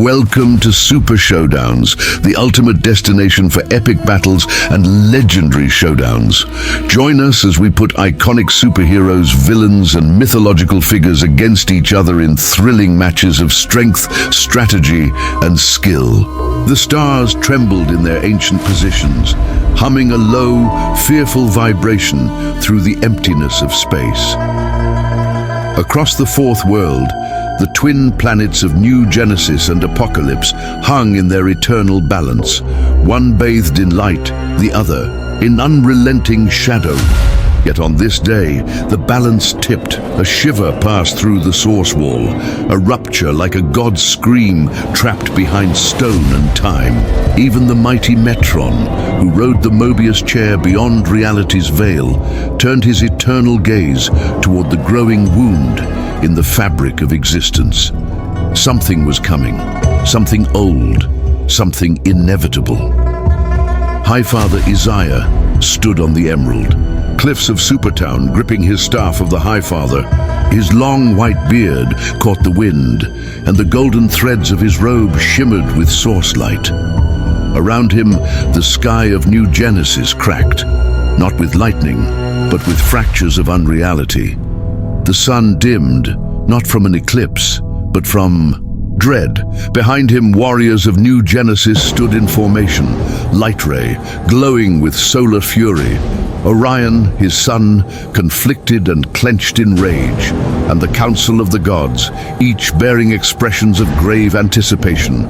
Welcome to Super Showdowns, the ultimate destination for epic battles and legendary showdowns. Join us as we put iconic superheroes, villains, and mythological figures against each other in thrilling matches of strength, strategy, and skill. The stars trembled in their ancient positions, humming a low, fearful vibration through the emptiness of space. Across the fourth world, the twin planets of New Genesis and Apocalypse hung in their eternal balance, one bathed in light, the other in unrelenting shadow. Yet on this day, the balance tipped, a shiver passed through the source wall, a rupture like a god's scream trapped behind stone and time. Even the mighty Metron, who rode the Mobius chair beyond reality's veil, turned his eternal gaze toward the growing wound in the fabric of existence. Something was coming, something old, something inevitable. Highfather Izaya stood on the emerald, cliffs of Supertown gripping his staff of the Highfather. His long white beard caught the wind, and the golden threads of his robe shimmered with source light. Around him, the sky of New Genesis cracked, not with lightning, but with fractures of unreality. The sun dimmed, not from an eclipse, but from dread. Behind him, warriors of New Genesis stood in formation, light ray glowing with solar fury. Orion, his son, conflicted and clenched in rage, and the Council of the Gods, each bearing expressions of grave anticipation.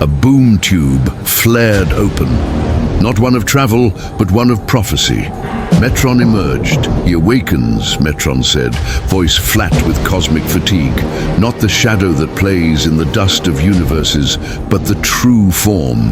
A boom tube flared open, not one of travel, but one of prophecy. Metron emerged. He awakens, Metron said, voice flat with cosmic fatigue. Not the shadow that plays in the dust of universes, but the true form.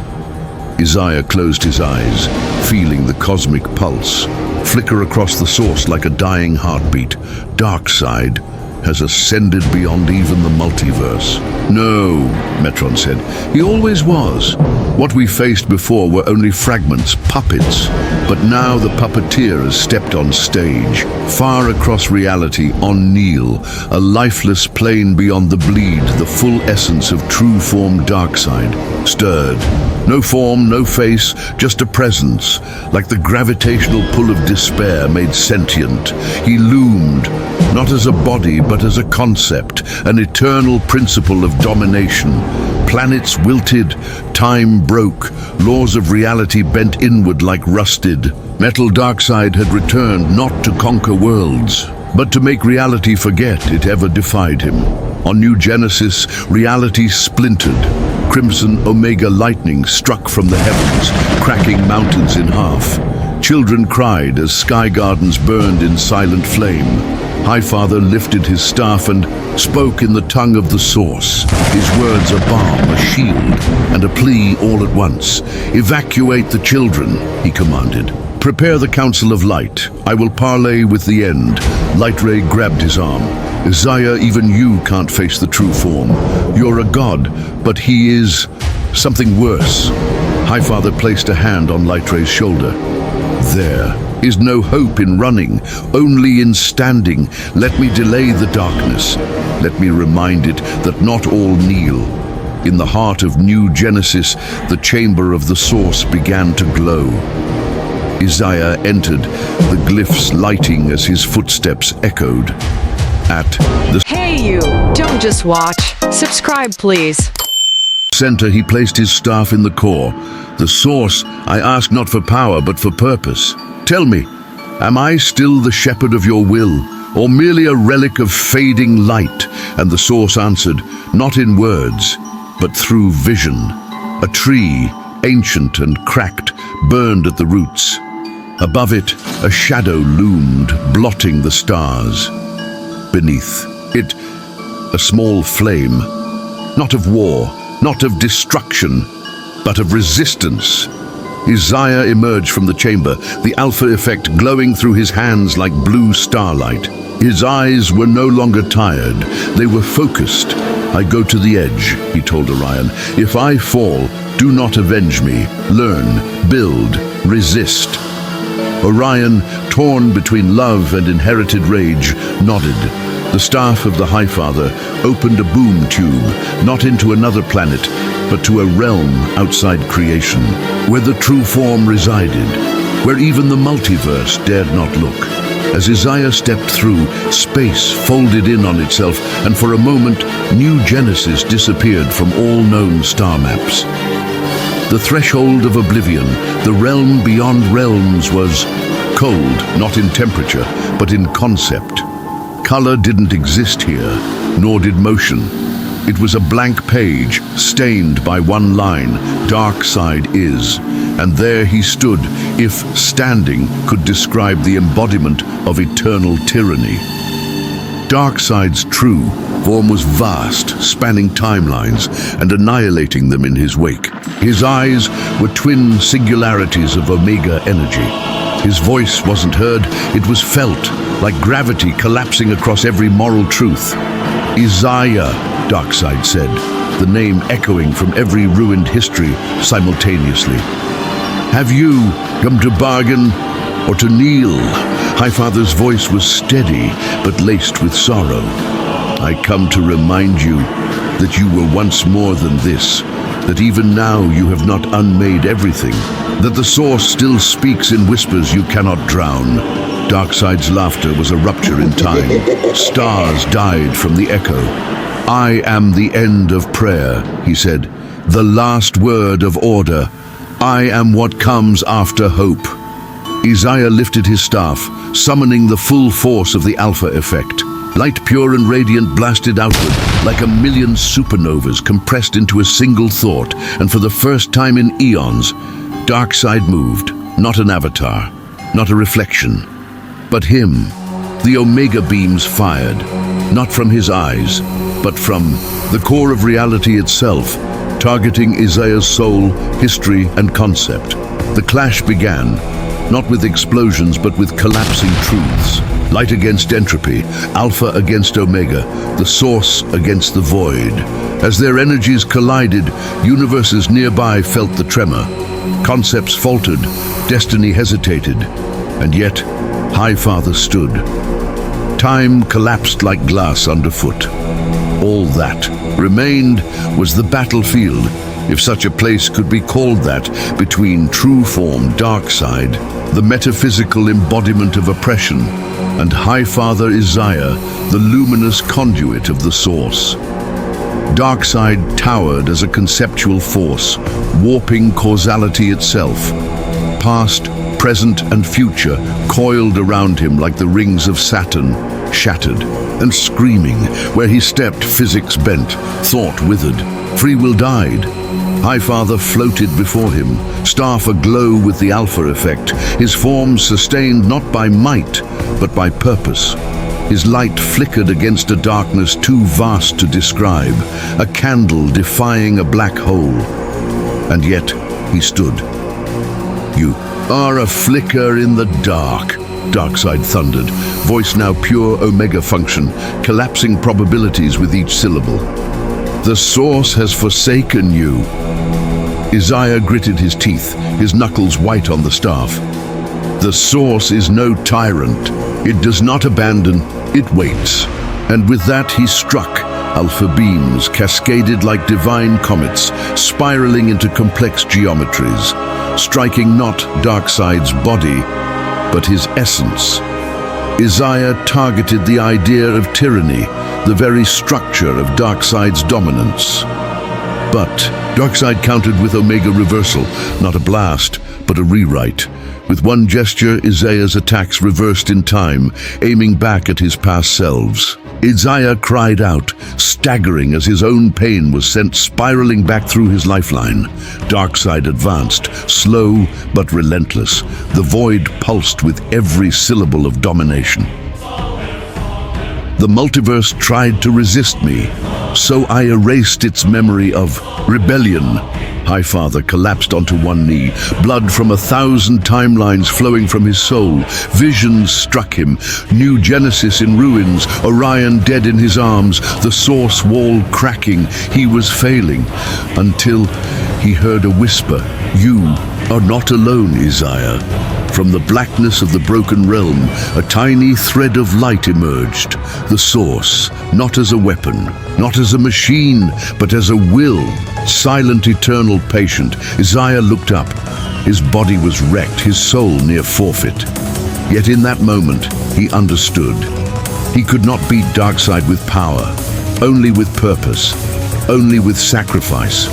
Izaya closed his eyes, feeling the cosmic pulse flicker across the source like a dying heartbeat. Darkseid has ascended beyond even the multiverse. No, Metron said. He always was. What we faced before were only fragments, puppets. But now the puppeteer has stepped on stage. Far across reality, on Neil, a lifeless plane beyond the bleed, the full essence of True Form Darkseid, stirred. No form, no face, just a presence, like the gravitational pull of despair made sentient. He loomed, not as a body, but as a concept, an eternal principle of domination. Planets wilted, time broke, laws of reality bent inward like rusted. Metal Darkseid had returned not to conquer worlds, but to make reality forget it ever defied him. On New Genesis, reality splintered. Crimson Omega lightning struck from the heavens, cracking mountains in half. Children cried as sky gardens burned in silent flame. Highfather lifted his staff and spoke in the tongue of the source. His words a balm, a shield, and a plea all at once. Evacuate the children, he commanded. Prepare the Council of Light. I will parley with the end. Lightray grabbed his arm. Izaya, even you can't face the true form. You're a god, but he is something worse. Highfather placed a hand on Lightray's shoulder. There is no hope in running, only in standing. Let me delay the darkness. Let me remind it that not all kneel. In the heart of New Genesis, the chamber of the source began to glow. Izaya entered, the glyphs lighting as his footsteps echoed. At the Hey you, don't just watch. Subscribe please. center, he placed his staff in the core. The source, I ask not for power, but for purpose. Tell me, am I still the shepherd of your will, or merely a relic of fading light? And the source answered, not in words, but through vision. A tree, ancient and cracked, burned at the roots. Above it, a shadow loomed, blotting the stars. Beneath it, a small flame, not of war, not of destruction, but of resistance. Izaya emerged from the chamber, the alpha effect glowing through his hands like blue starlight. His eyes were no longer tired, they were focused. I go to the edge, he told Orion. If I fall, do not avenge me. Learn, build, resist. Orion, torn between love and inherited rage, nodded. The staff of the Highfather opened a boom tube, not into another planet, but to a realm outside creation, where the true form resided, where even the multiverse dared not look. As Izaya stepped through, space folded in on itself, and for a moment, New Genesis disappeared from all known star maps. The threshold of oblivion, the realm beyond realms, was cold, not in temperature, but in concept. Color didn't exist here, nor did motion. It was a blank page, stained by one line, Darkseid is. And there he stood, if standing could describe the embodiment of eternal tyranny. Darkseid's true form was vast, spanning timelines and annihilating them in his wake. His eyes were twin singularities of Omega energy. His voice wasn't heard, it was felt, like gravity collapsing across every moral truth. Izaya, Darkseid said, the name echoing from every ruined history simultaneously. Have you come to bargain or to kneel? Highfather's voice was steady, but laced with sorrow. I come to remind you that you were once more than this, that even now you have not unmade everything, that the source still speaks in whispers you cannot drown. Darkseid's laughter was a rupture in time. Stars died from the echo. I am the end of prayer, he said, the last word of order. I am what comes after hope. Izaya lifted his staff, summoning the full force of the Alpha effect. Light pure and radiant blasted outward, like a million supernovas compressed into a single thought, and for the first time in eons, Darkseid moved, not an avatar, not a reflection, but him. The Omega beams fired, not from his eyes, but from the core of reality itself, targeting Izaya's soul, history, and concept. The clash began, not with explosions, but with collapsing truths. Light against entropy, Alpha against Omega, the source against the void. As their energies collided, universes nearby felt the tremor. Concepts faltered, destiny hesitated, and yet Highfather stood. Time collapsed like glass underfoot. All that remained was the battlefield, if such a place could be called that, between True Form Darkseid, the metaphysical embodiment of oppression, and Highfather Izaya, the luminous conduit of the source. Darkseid towered as a conceptual force, warping causality itself. Past, present, and future coiled around him like the rings of Saturn, shattered and screaming. Where he stepped, physics bent, thought withered, free will died. Highfather floated before him, staff aglow with the Alpha effect, his form sustained not by might, but by purpose. His light flickered against a darkness too vast to describe, a candle defying a black hole. And yet he stood. You are a flicker in the dark, Darkseid thundered, voice now pure Omega function, collapsing probabilities with each syllable. The source has forsaken you. Izaya gritted his teeth, his knuckles white on the staff. The source is no tyrant. It does not abandon, it waits. And with that he struck. Alpha beams cascaded like divine comets, spiraling into complex geometries, striking not Darkseid's body, but his essence. Izaya targeted the idea of tyranny, the very structure of Darkseid's dominance. But Darkseid countered with Omega reversal, not a blast, but a rewrite. With one gesture, Izaya's attacks reversed in time, aiming back at his past selves. Izaya cried out, staggering as his own pain was sent spiraling back through his lifeline. Darkseid advanced, slow but relentless. The void pulsed with every syllable of domination. The multiverse tried to resist me, so I erased its memory of rebellion. Highfather collapsed onto one knee, blood from 1,000 timelines flowing from his soul. Visions struck him, New Genesis in ruins, Orion dead in his arms, the source wall cracking. He was failing, until he heard a whisper. You are not alone, Izaya. From the blackness of the broken realm, a tiny thread of light emerged. The source, not as a weapon, not as a machine, but as a will. Silent, eternal, patient, Izaya looked up. His body was wrecked, his soul near forfeit. Yet in that moment, he understood. He could not beat Darkseid with power, only with purpose, only with sacrifice.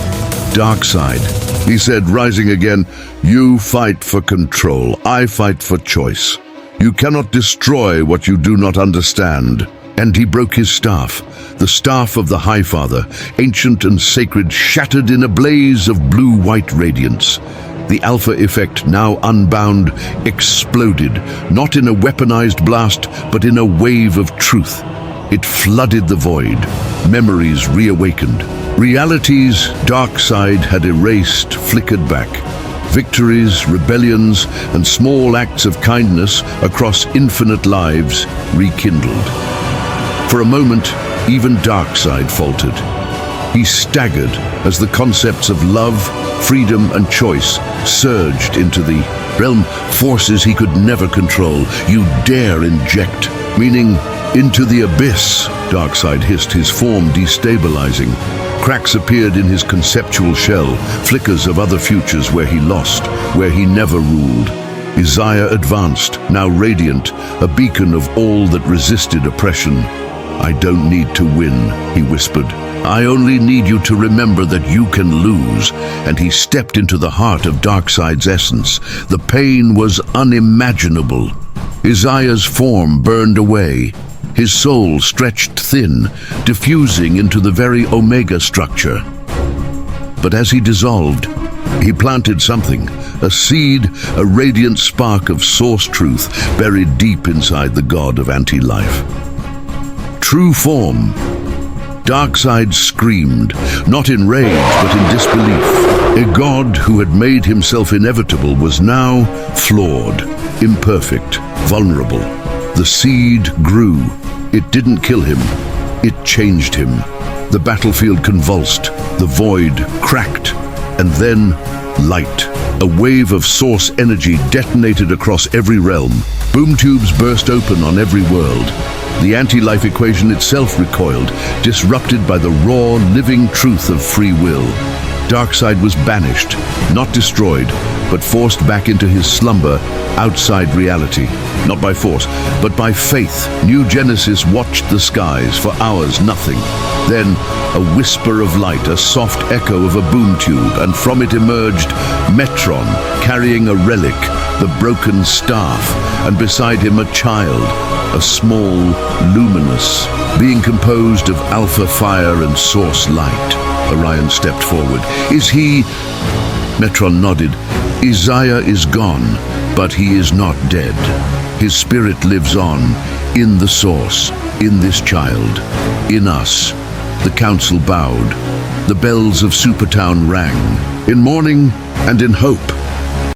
Darkseid, he said, rising again, you fight for control, I fight for choice. You cannot destroy what you do not understand. And he broke his staff, the staff of the Highfather, ancient and sacred, shattered in a blaze of blue-white radiance. The Alpha effect, now unbound, exploded, not in a weaponized blast, but in a wave of truth. It flooded the void. Memories reawakened. Realities Darkseid had erased flickered back. Victories, rebellions, and small acts of kindness across infinite lives rekindled. For a moment, even Darkseid faltered. He staggered as the concepts of love, freedom, and choice surged into the realm, forces he could never control. You dare inject, meaning into the abyss, Darkseid hissed, his form destabilizing. Cracks appeared in his conceptual shell, flickers of other futures where he lost, where he never ruled. Izaya advanced, now radiant, a beacon of all that resisted oppression. I don't need to win, he whispered. I only need you to remember that you can lose. And he stepped into the heart of Darkseid's essence. The pain was unimaginable. Izaya's form burned away. His soul stretched thin, diffusing into the very Omega structure. But as he dissolved, he planted something, a seed, a radiant spark of source truth buried deep inside the god of anti-life. True form. Darkseid screamed, not in rage but in disbelief. A god who had made himself inevitable was now flawed, imperfect, vulnerable. The seed grew. It didn't kill him. It changed him. The battlefield convulsed, the void cracked, and then light. A wave of source energy detonated across every realm. Boom tubes burst open on every world. The anti-life equation itself recoiled, disrupted by the raw, living truth of free will. Darkseid was banished, not destroyed, but forced back into his slumber outside reality. Not by force, but by faith. New Genesis watched the skies for hours, nothing. Then a whisper of light, a soft echo of a boom tube, and from it emerged Metron, carrying a relic, the broken staff, and beside him a child, a small, luminous, being composed of alpha fire and source light. Orion stepped forward. Is he? Metron nodded. Izaya is gone, but he is not dead. His spirit lives on, in the source, in this child, in us. The council bowed. The bells of Supertown rang, in mourning and in hope.